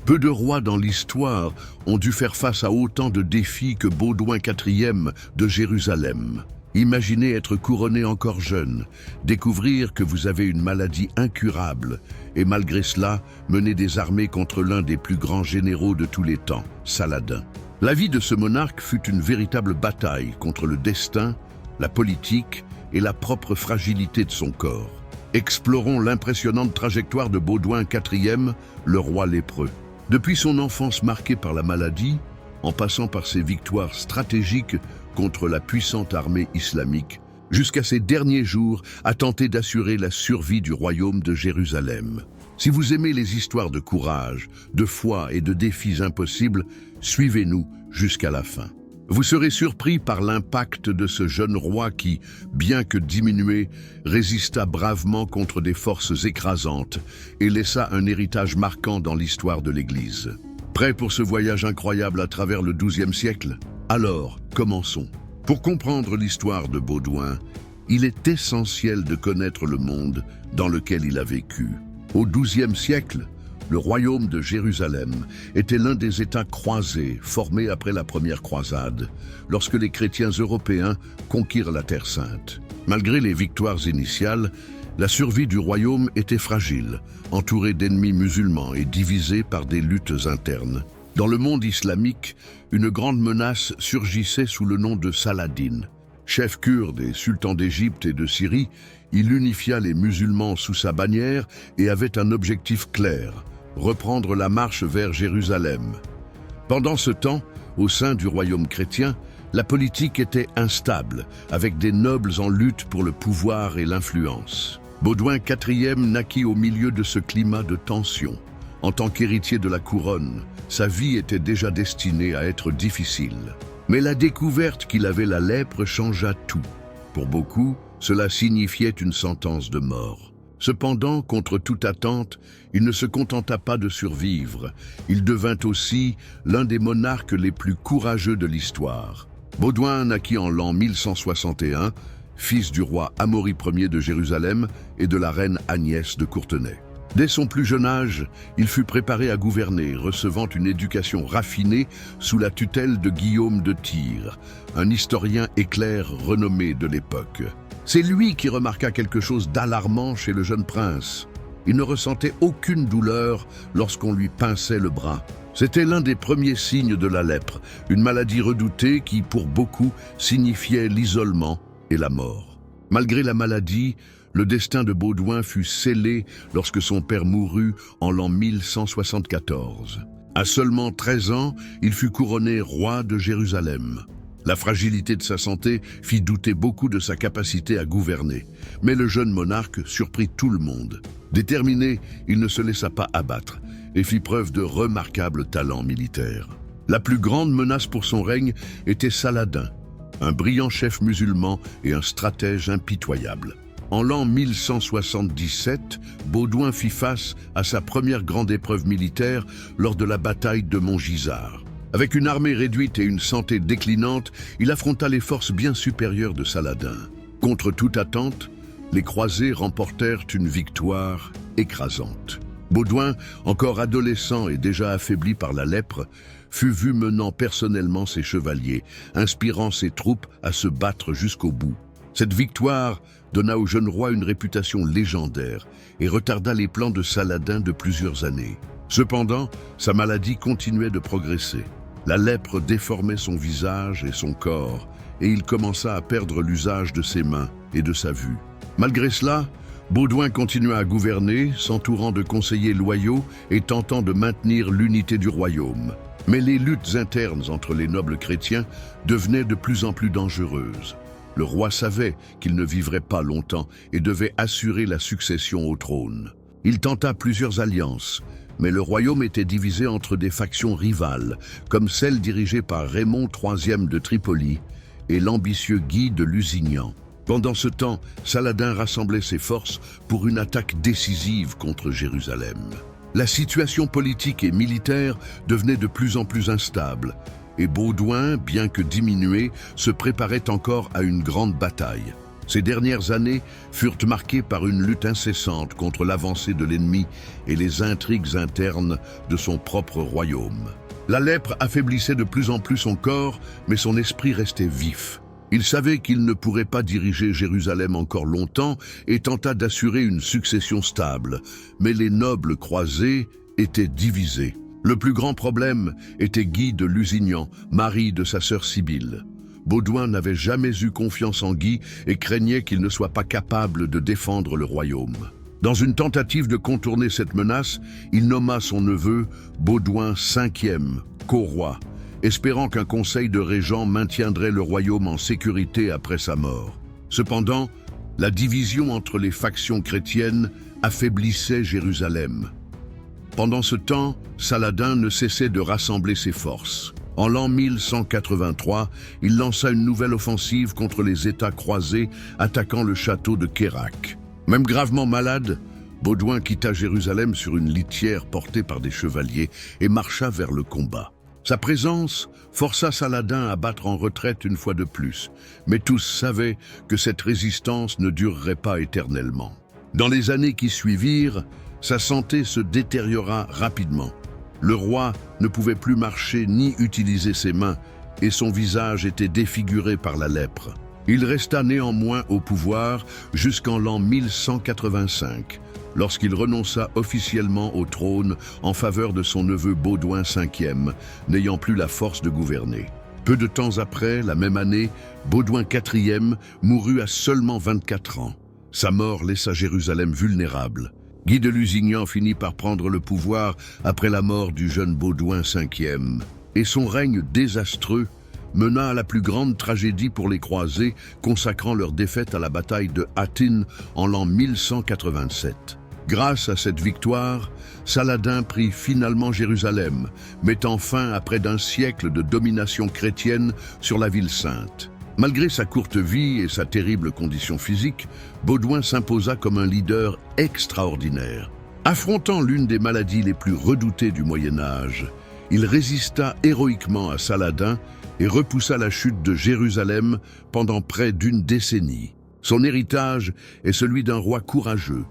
Peu de rois dans l'histoire ont dû faire face à autant de défis que Baudouin IV de Jérusalem. Imaginez être couronné encore jeune, découvrir que vous avez une maladie incurable et malgré cela mener des armées contre l'un des plus grands généraux de tous les temps, Saladin. La vie de ce monarque fut une véritable bataille contre le destin, la politique et la propre fragilité de son corps. Explorons l'impressionnante trajectoire de Baudouin IV, le roi lépreux. Depuis son enfance marquée par la maladie, en passant par ses victoires stratégiques contre la puissante armée islamique, jusqu'à ses derniers jours à tenter d'assurer la survie du royaume de Jérusalem. Si vous aimez les histoires de courage, de foi et de défis impossibles, suivez-nous jusqu'à la fin. Vous serez surpris par l'impact de ce jeune roi qui, bien que diminué, résista bravement contre des forces écrasantes et laissa un héritage marquant dans l'histoire de l'Église. Prêt pour ce voyage incroyable à travers le XIIe siècle? Alors, commençons. Pour comprendre l'histoire de Baudouin, il est essentiel de connaître le monde dans lequel il a vécu. Au XIIe siècle, le royaume de Jérusalem était l'un des États croisés formés après la première croisade, lorsque les chrétiens européens conquirent la Terre Sainte. Malgré les victoires initiales, la survie du royaume était fragile, entouré d'ennemis musulmans et divisé par des luttes internes. Dans le monde islamique, une grande menace surgissait sous le nom de Saladin. Chef kurde et sultan d'Égypte et de Syrie, il unifia les musulmans sous sa bannière et avait un objectif clair: reprendre la marche vers Jérusalem. Pendant ce temps, au sein du royaume chrétien, la politique était instable, avec des nobles en lutte pour le pouvoir et l'influence. Baudouin IV naquit au milieu de ce climat de tension. En tant qu'héritier de la couronne, sa vie était déjà destinée à être difficile. Mais la découverte qu'il avait la lèpre changea tout. Pour beaucoup, cela signifiait une sentence de mort. Cependant, contre toute attente, il ne se contenta pas de survivre. Il devint aussi l'un des monarques les plus courageux de l'histoire. Baudouin naquit en l'an 1161, fils du roi Amaury Ier de Jérusalem et de la reine Agnès de Courtenay. Dès son plus jeune âge, il fut préparé à gouverner, recevant une éducation raffinée sous la tutelle de Guillaume de Tyr, un historien éclair renommé de l'époque. C'est lui qui remarqua quelque chose d'alarmant chez le jeune prince. Il ne ressentait aucune douleur lorsqu'on lui pinçait le bras. C'était l'un des premiers signes de la lèpre, une maladie redoutée qui, pour beaucoup, signifiait l'isolement et la mort. Malgré la maladie, le destin de Baudouin fut scellé lorsque son père mourut en l'an 1174. À seulement 13 ans, il fut couronné roi de Jérusalem. La fragilité de sa santé fit douter beaucoup de sa capacité à gouverner. Mais le jeune monarque surprit tout le monde. Déterminé, il ne se laissa pas abattre et fit preuve de remarquables talents militaires. La plus grande menace pour son règne était Saladin, un brillant chef musulman et un stratège impitoyable. En l'an 1177, Baudouin fit face à sa première grande épreuve militaire lors de la bataille de Montgisard. Avec une armée réduite et une santé déclinante, il affronta les forces bien supérieures de Saladin. Contre toute attente, les croisés remportèrent une victoire écrasante. Baudouin, encore adolescent et déjà affaibli par la lèpre, fut vu menant personnellement ses chevaliers, inspirant ses troupes à se battre jusqu'au bout. Cette victoire donna au jeune roi une réputation légendaire et retarda les plans de Saladin de plusieurs années. Cependant, sa maladie continuait de progresser. La lèpre déformait son visage et son corps, et il commença à perdre l'usage de ses mains et de sa vue. Malgré cela, Baudouin continua à gouverner, s'entourant de conseillers loyaux et tentant de maintenir l'unité du royaume. Mais les luttes internes entre les nobles chrétiens devenaient de plus en plus dangereuses. Le roi savait qu'il ne vivrait pas longtemps et devait assurer la succession au trône. Il tenta plusieurs alliances, mais le royaume était divisé entre des factions rivales, comme celle dirigée par Raymond III de Tripoli et l'ambitieux Guy de Lusignan. Pendant ce temps, Saladin rassemblait ses forces pour une attaque décisive contre Jérusalem. La situation politique et militaire devenait de plus en plus instable, et Baudouin, bien que diminué, se préparait encore à une grande bataille. Ces dernières années furent marquées par une lutte incessante contre l'avancée de l'ennemi et les intrigues internes de son propre royaume. La lèpre affaiblissait de plus en plus son corps, mais son esprit restait vif. Il savait qu'il ne pourrait pas diriger Jérusalem encore longtemps et tenta d'assurer une succession stable. Mais les nobles croisés étaient divisés. Le plus grand problème était Guy de Lusignan, mari de sa sœur Sibylle. Baudouin n'avait jamais eu confiance en Guy et craignait qu'il ne soit pas capable de défendre le royaume. Dans une tentative de contourner cette menace, il nomma son neveu Baudouin V, co-roi, espérant qu'un conseil de régents maintiendrait le royaume en sécurité après sa mort. Cependant, la division entre les factions chrétiennes affaiblissait Jérusalem. Pendant ce temps, Saladin ne cessait de rassembler ses forces. En l'an 1183, il lança une nouvelle offensive contre les États croisés, attaquant le château de Kérak. Même gravement malade, Baudouin quitta Jérusalem sur une litière portée par des chevaliers et marcha vers le combat. Sa présence força Saladin à battre en retraite une fois de plus, mais tous savaient que cette résistance ne durerait pas éternellement. Dans les années qui suivirent, sa santé se détériora rapidement. Le roi ne pouvait plus marcher ni utiliser ses mains, et son visage était défiguré par la lèpre. Il resta néanmoins au pouvoir jusqu'en l'an 1185, lorsqu'il renonça officiellement au trône en faveur de son neveu Baudouin V, n'ayant plus la force de gouverner. Peu de temps après, la même année, Baudouin IV mourut à seulement 24 ans. Sa mort laissa Jérusalem vulnérable. Guy de Lusignan finit par prendre le pouvoir après la mort du jeune Baudouin V, et son règne désastreux mena à la plus grande tragédie pour les croisés, consacrant leur défaite à la bataille de Hattin en l'an 1187. Grâce à cette victoire, Saladin prit finalement Jérusalem, mettant fin à près d'un siècle de domination chrétienne sur la ville sainte. Malgré sa courte vie et sa terrible condition physique, Baudouin s'imposa comme un leader extraordinaire. Affrontant l'une des maladies les plus redoutées du Moyen-Âge, il résista héroïquement à Saladin et repoussa la chute de Jérusalem pendant près d'une décennie. Son héritage est celui d'un roi courageux,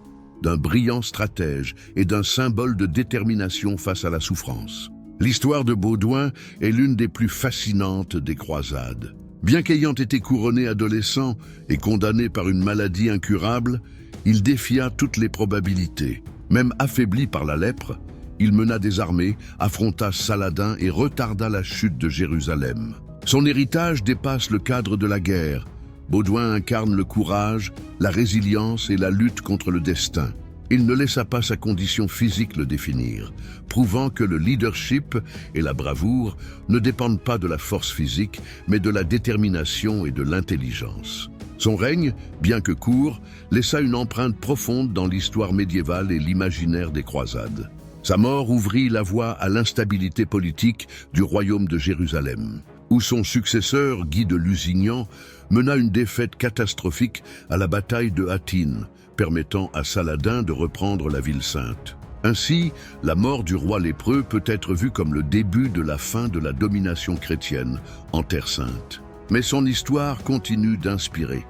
d'un brillant stratège et d'un symbole de détermination face à la souffrance. L'histoire de Baudouin est l'une des plus fascinantes des croisades. Bien qu'ayant été couronné adolescent et condamné par une maladie incurable, il défia toutes les probabilités. Même affaibli par la lèpre, il mena des armées, affronta Saladin et retarda la chute de Jérusalem. Son héritage dépasse le cadre de la guerre. Baudouin incarne le courage, la résilience et la lutte contre le destin. Il ne laissa pas sa condition physique le définir, prouvant que le leadership et la bravoure ne dépendent pas de la force physique, mais de la détermination et de l'intelligence. Son règne, bien que court, laissa une empreinte profonde dans l'histoire médiévale et l'imaginaire des croisades. Sa mort ouvrit la voie à l'instabilité politique du royaume de Jérusalem, où son successeur, Guy de Lusignan, mena une défaite catastrophique à la bataille de Hattin, permettant à Saladin de reprendre la ville sainte. Ainsi, la mort du roi lépreux peut être vue comme le début de la fin de la domination chrétienne en Terre sainte. Mais son histoire continue d'inspirer.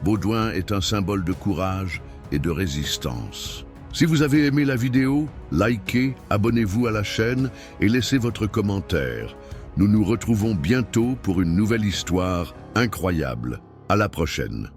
Baudouin est un symbole de courage et de résistance. Si vous avez aimé la vidéo, likez, abonnez-vous à la chaîne et laissez votre commentaire. Nous nous retrouvons bientôt pour une nouvelle histoire incroyable. À la prochaine.